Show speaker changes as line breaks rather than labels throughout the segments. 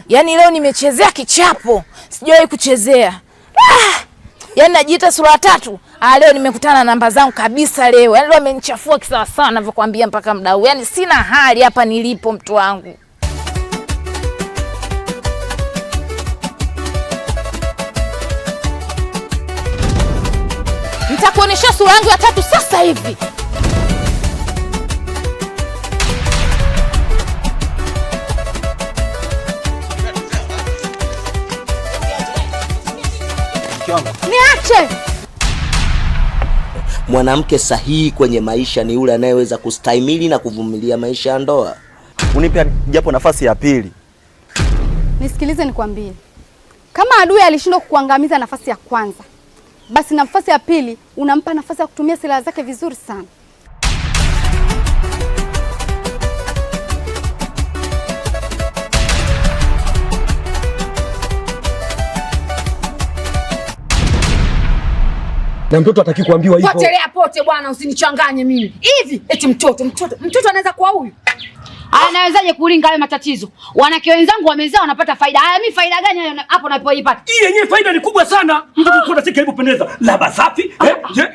Yaani leo nimechezea kichapo. Sijawahi kuchezea. Yaani najiita sura tatu. Leo nimekutana na namba zangu kabisa leo. Yaani leo amenichafua kisawa sawa ninavyokuambia mpaka muda huu. Yaani sina hali hapa nilipo mtu wangu. Nitakuonesha sura yangu ya tatu sasa hivi. Niache.
Mwanamke sahihi kwenye maisha ni yule anayeweza kustahimili na kuvumilia maisha ya ndoa.
Unipe japo nafasi ya pili.
Nisikilize nikwambie. Kama adui alishindwa kukuangamiza nafasi ya kwanza, basi nafasi ya pili unampa nafasi ya kutumia silaha zake vizuri sana.
Na mtoto hataki kuambiwa hivyo.
Potelea pote bwana, usinichanganye mimi. Hivi eti mtoto anaweza kuwa huyu? Anawezaje kulinga hayo matatizo? Wanawake wenzangu wamezaa wanapata faida. Haya mimi faida gani hayo hapo napoipata?
Hii yenyewe faida ni kubwa sana. Mtoto kuna sika ilipopendeza. Laba safi,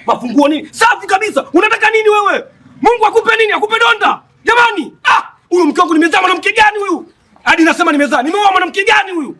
mafunguo nini? Safi kabisa. Unataka nini wewe? Mungu akupe nini? Akupe donda. Jamani, huyu mke wangu nimezaa mwanamke gani huyu? Hadi nasema nimezaa. Nimeoa mwanamke gani huyu?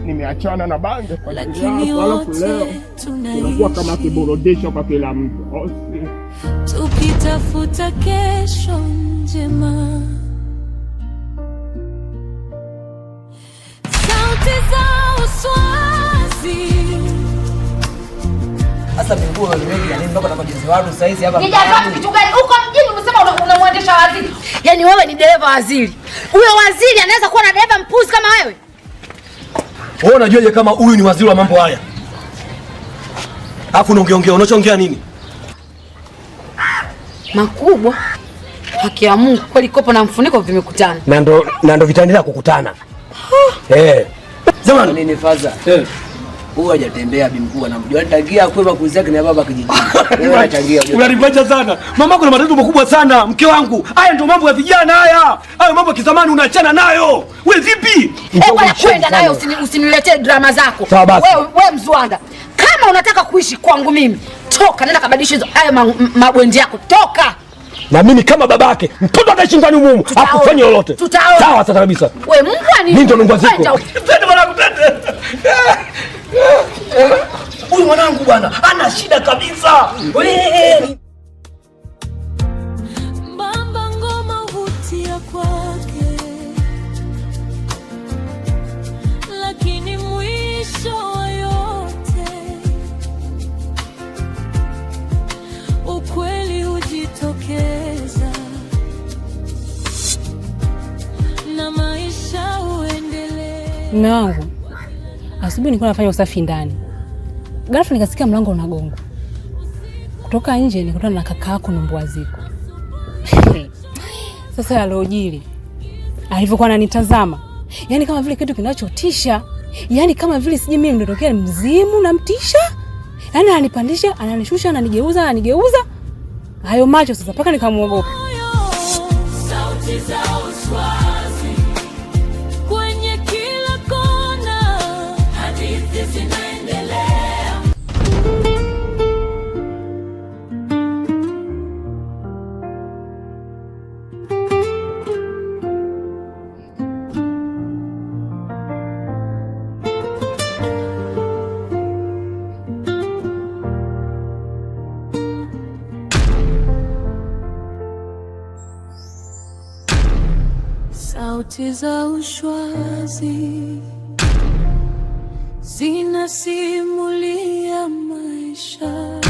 Nimeachana na bange kwa lakini alafu leo tunakuwa kama kiburudisho kwa kila mtu.
Tukitafuta kesho njema. Sauti za uswazi.
Sasa minguu wengi yani mpaka na majenzi watu sasa hizi hapa.
Nijapata kitu gani? Uko mjini umesema unamuendesha waziri. Yaani wewe ni dereva waziri. Huyo waziri anaweza kuwa na dereva mpuzi kama wewe?
Wewe unajuaje kama huyu ni waziri wa mambo haya? Alafu unaongea nini?
Makubwa. Haki ya Mungu kweli kopo na mfuniko vimekutana.
Na ndo vitaendelea kukutana. Jamani
nini faza? Huyu hajatembea bimkuu anamjua. Anatangia kwema kuzake na baba kijijini. Wewe unatangia.
Unanipacha sana. Mama kuna matatizo makubwa sana mke wangu. Haya ndio mambo ya vijana haya. Hayo mambo ya kizamani unaachana nayo. Wewe vipi?
Bwana kwenda nayo usiniletee drama zako. Wewe mzwanda. Kama unataka kuishi kwangu mimi, toka nenda kabadilisha hayo mabwendi yako. Toka.
Na mimi kama babake, mtoto ataishi ndani humu, hakufanya lolote. Sawa sasa kabisa.
Wewe Mungu ani.
Mimi ndo nungwa ziko. Twende mwanangu twende. Huyu mwanangu bwana ana shida kabisa.
Mbamba ngoma hutia kwake. Lakini mwisho wa yote ukweli hujitokeza na maisha uendelee.
Mume wangu, asubuhi nilikuwa nafanya usafi ndani. Ghafla nikasikia mlango unagonga. Kutoka nje nikutana na kaka yako Mbwaziko. Sasa alojili alivyokuwa ananitazama, yani kama vile kitu kinachotisha, yani kama vile sije mimi nitokea mzimu na mtisha, yani ananipandisha, ananishusha, ananigeuza. Hayo macho sasa paka nikamuogopa.
Sauti za uswazi kwenye kila kona, hadithi zinaendelea. Sauti za uswazi zinasimulia maisha,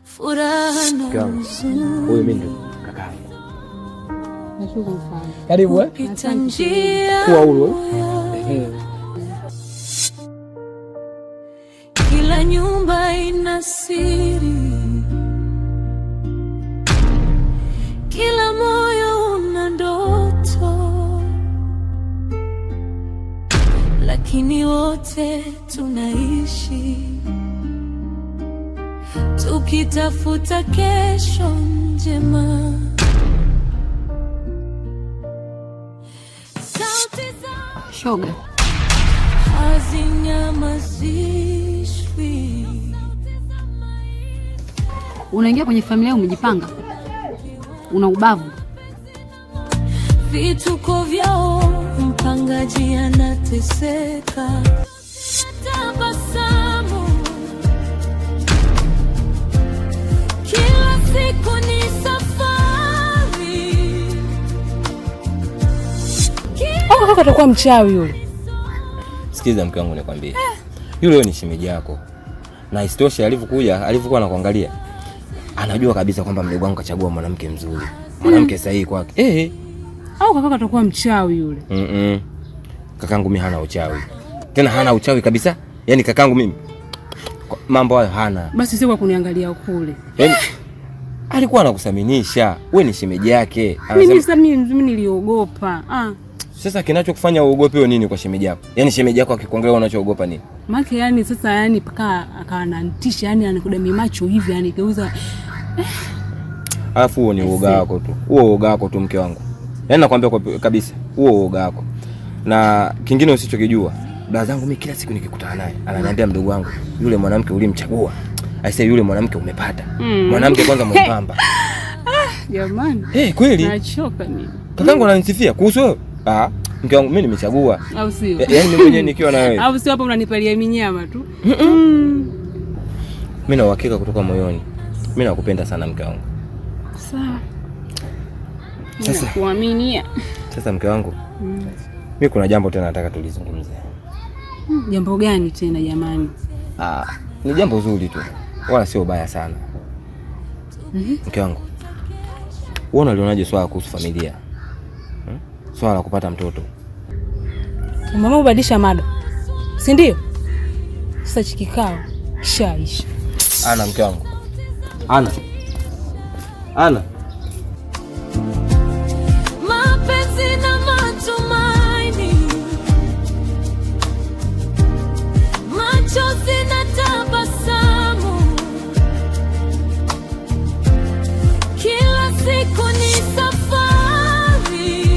furaha na huzuni.
Huyu mimi ndo kaka.
Nashukuru sana.
Karibu
Kuwa
huru.
Kila nyumba ina siri, kila moyo una ndoto, lakini wote tunaishi tukitafuta kesho njema.
Shoga,
hazinyamazishwi.
unaingia kwenye familia umejipanga, una ubavu.
Vituko vyao, mpangaji anateseka. Tabasamu kila siku ni safari.
Kaka atakuwa mchawi yule.
Sikiza mke wangu nikwambie. Yule ni shemeji yako. Na isitoshe alivyokuwa anakuangalia, anajua kabisa kwamba mdogo wangu kachagua mwanamke mzuri. Mwanamke sahihi kwake.
Au kaka atakuwa mchawi yule?
Kakangu mimi hana uchawi. Tena hana uchawi kabisa. Yaani kakangu mimi mambo hayo hana.
Basi sio kwa kuniangalia kule.
Yaani alikuwa anakusaminisha. Wewe ni shemeji yake.
Mimi niliogopa.
Sasa kinachokufanya uogope wewe nini kwa shemeji yako? Yaani shemeji yako akikuangalia unachoogopa nini?
Maana yani sasa yani paka akananitisha yani anikudami macho hivi yani geuza.
Alafu huo ni uoga wako tu. Huo uoga wako tu mke wangu. Yaani nakwambia kabisa, huo uoga wako. Na kingine usichokijua, dada zangu mimi kila siku nikikutana naye, ananiambia mdogo wangu, yule mwanamke ulimchagua. Aisee yule mwanamke umepata. Mwanamke kwanza mwembamba.
Jamani.
Kweli?
Nachoka mimi.
Kakangu ananisifia kuhusu wewe. Mke wangu mimi nimechagua.
Au sio?
Yaani mimi mwenyewe nikiwa na wewe.
Au sio hapa unanipalia minyama tu.
Mimi na uhakika kutoka moyoni. Mimi nakupenda sana mke wangu.
Sawa.
Sasa
kuaminia.
Sasa mke wangu. Mimi kuna jambo tena nataka tulizungumze.
Jambo gani tena jamani?
Ni jambo zuri tu. Wala sio baya sana. Mke wangu. Wewe unalionaje swala kuhusu familia? Swala la kupata mtoto.
Mama ubadilisha mada. Si ndio? Sasa chikikao shaisha.
Ana mke wangu. Ana.
Mapenzi na matumaini, machozi na tabasamu, kila siku ni safari,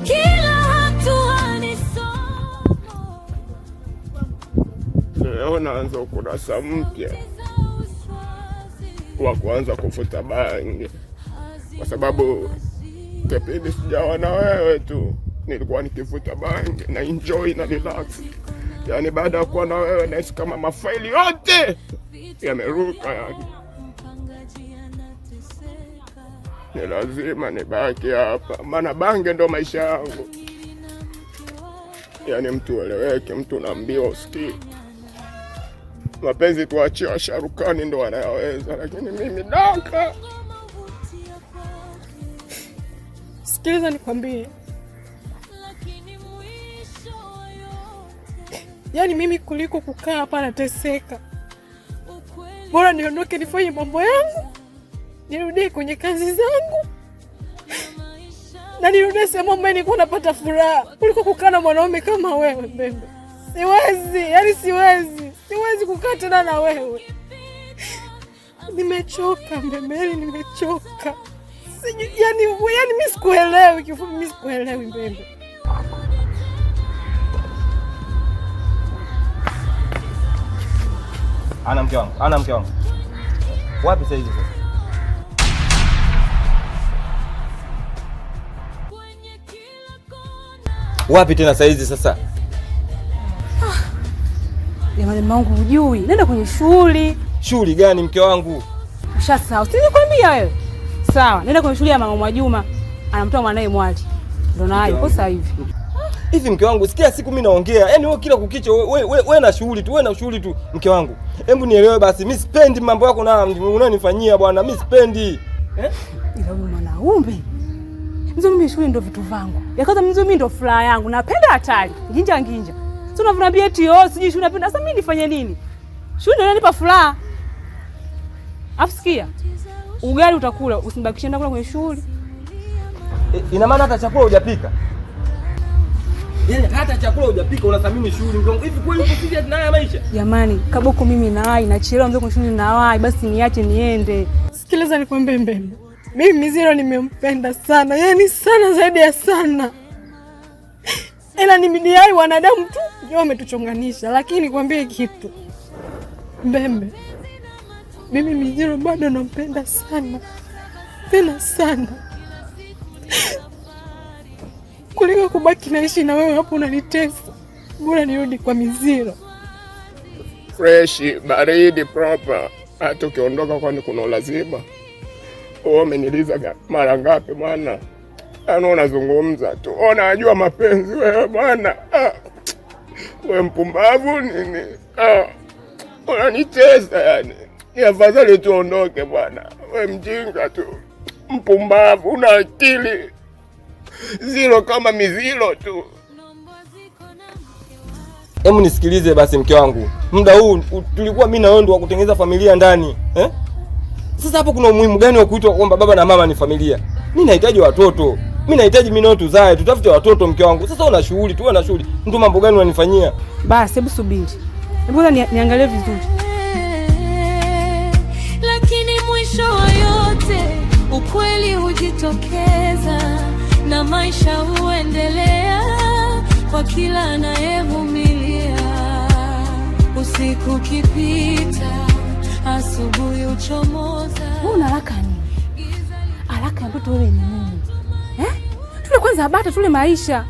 kila hatua ni somo.
Leo naanza ukurasa mpya wa kuanza kufuta bangi, kwa sababu kipindi sijawa na wewe tu nilikuwa nikifuta bangi na enjoy na relax. Yani baada ya kuwa na wewe nahisi kama mafaili yote yameruka. Yani ni lazima nibaki hapa, maana bangi ndo maisha yangu. Yani mtu eleweke, mtu naambiwa usikii. Mapenzi tuachie washarukani ndo wanayaweza, lakini mimi daka.
Sikiliza nikwambie. Yaani mimi kuliko kukaa hapa nateseka, bora niondoke nifanye mambo yangu, nirudie kwenye kazi zangu na nirudie sehemu ambayo nilikuwa napata furaha, kuliko kukaa na mwanaume kama wewe Mbembe. Siwezi, yani siwezi kukaa tena na wewe. Nimechoka Mbembe, nimechoka. Yani mimi sikuelewi, kifupi mimi sikuelewi Mbembe.
Ana mke wangu. Wapi sasa hivi sasa? Wapi tena sasa hizi sasa?
Jamani mangu hujui, nenda kwenye shughuli.
Shughuli gani mke wangu?
Ushasahau, sinikwambia wewe. Sawa, nenda kwenye shughuli ya mama Mwajuma. Anamtoa mwanae Mwali. Ndio nayo kwa sasa hivi.
Hivi mke wangu, sikia siku mimi naongea. Yaani wewe kila kukicha wewe na shughuli tu, mke wangu. Hebu nielewe basi, mimi sipendi mambo yako na unanifanyia bwana, mimi sipendi.
huyu mwanaume. Mzo mimi shule ndio vitu vangu. Yakaza mzo mimi ndio furaha yangu. Napenda hatari. Nginja. Sio unavunambia eti sijui shule napenda. Sasa mimi nifanye nini? Shule ndio inanipa furaha. Afusikia. Ugali utakula, usinibakishe ndakula kwenye shule.
Ina maana hata chakula hujapika. Yaani hata chakula hujapika unathamini shule mkongo. Hivi kweli uko serious na haya maisha?
Jamani, Kaboko mimi nawai nachelewa mzee kwa shule nawai, basi niache niende.
Sikiliza nikwambie Mbembe. Mimi Miziro nimempenda sana, yaani sana zaidi ya sana. Ila ni midiai wanadamu tu ndio wametuchonganisha, lakini nikwambie kitu. Mbembe. Mimi Miziro bado nampenda sana. Tena sana. Kuliko kubaki naishi na wewe hapo unanitesa. Bora nirudi kwa Miziro.
Fresh, baridi proper. Hata ukiondoka kwani kuna lazima. Wewe umeniliza mara ngapi bwana? Ana unazungumza tu. Unajua mapenzi wewe bwana. Wewe mpumbavu nini? Unanitesa yani. Ni afadhali tuondoke bwana. Wewe mjinga tu. Mpumbavu, una akili. Zero kama Miziro tu.
Hebu nisikilize basi mke wangu. Muda huu tulikuwa mimi na wewe ndio wa kutengeneza familia ndani, Sasa hapo kuna umuhimu gani wa kuitwa kwamba baba na mama ni familia? Mimi nahitaji watoto. Mimi nahitaji mimi nao tuzae, tutafute watoto mke wangu. Sasa una shughuli, tu na shughuli. Ndio mambo gani unanifanyia?
Basi hebu subiri. Hebu niangalie vizuri.
Lakini mwisho wa yote ukweli hujitokeza na maisha huendelea kwa kila anayevumilia. Usiku kipita, asubuhi uchomoza.
Wewe una haraka nini? Haraka mtoto wewe ni nini? Tule kwanza bata tule maisha.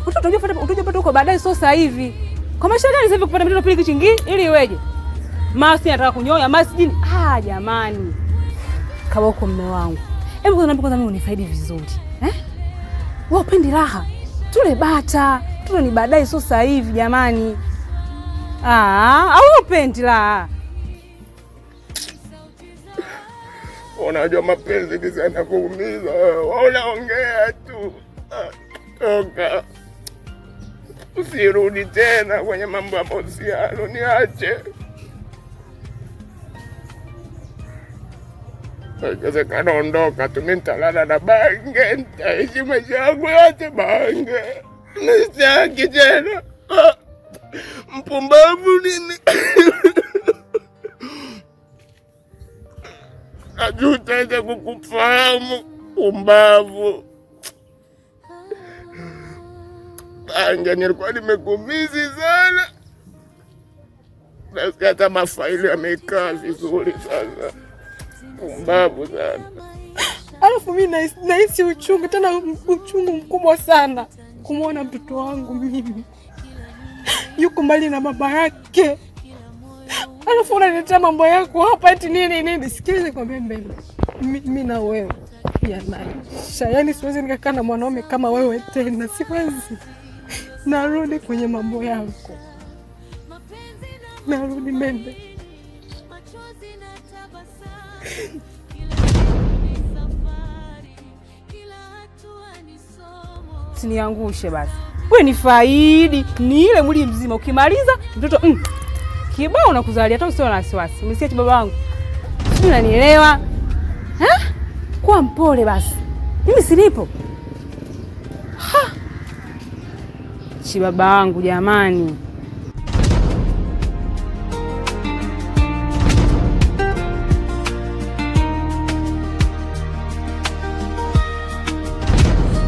Mtoto utajipata huko baadaye, sio sasa hivi. Kwa maisha gani sasa hivi kupata mtoto pili kichingi ili iweje? Masi anataka kunyonya masjini. Jamani. Kaboko mume wangu. Hebu kwanza mimi unifaidi vizuri. Wewe upendi raha. Tule bata. Tule ni baadaye, sio sasa hivi jamani. Au upendi raha.
Unajua mapenzi kisa na kuumiza. Unaongea tu. Toka. Usirudi tena kwenye mambo ya mahusiano, niache. Ikiwezekana ondoka tu, mimi nitalala na Bange, nitaishi maisha yangu yote Bange. Nisitaki tena. Mpumbavu nini? Najuta kukufahamu, pumbavu. Bange, nilikuwa nimekumizi sana. Nasikia hata mafaili yamekaa vizuri sasa. Pumbavu sana.
Alafu mimi nahisi uchungu, tena uchungu mkubwa sana kumwona mtoto wangu mimi yuko mbali na baba yake. Alafu unaniletea mambo yako hapa eti nini? Sikilize kwa Mbembe. Mimi na wewe yanaisha. Yaani siwezi nikakaa na mwanaume kama wewe tena. Siwezi. Narudi kwenye mambo yako. Narudi Mbembe.
Usiniangushe basi. Wewe ni faidi. Ni ile mwili mzima ukimaliza mtoto kibao unakuzalia, hata usio na wasiwasi. Umesikia baba wangu? Sio, unanielewa? Kuwa mpole basi. Mimi silipo. Baba wangu jamani.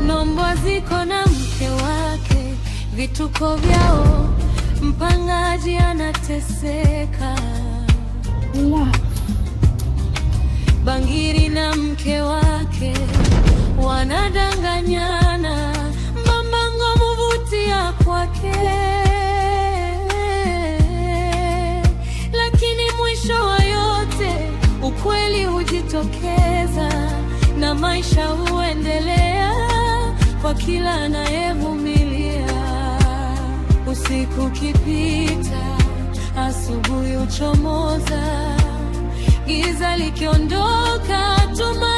Nombwa ziko na mke wake, vituko vyao, mpangaji anateseka. Bangiri na mke wake wanadanganyana, mamango muvutia kwake. Lakini mwisho wa yote ukweli hujitokeza na maisha huendelea kwa kila anayevumilia. Usiku kipita, asubuhi uchomoza, giza likiondoka, tuma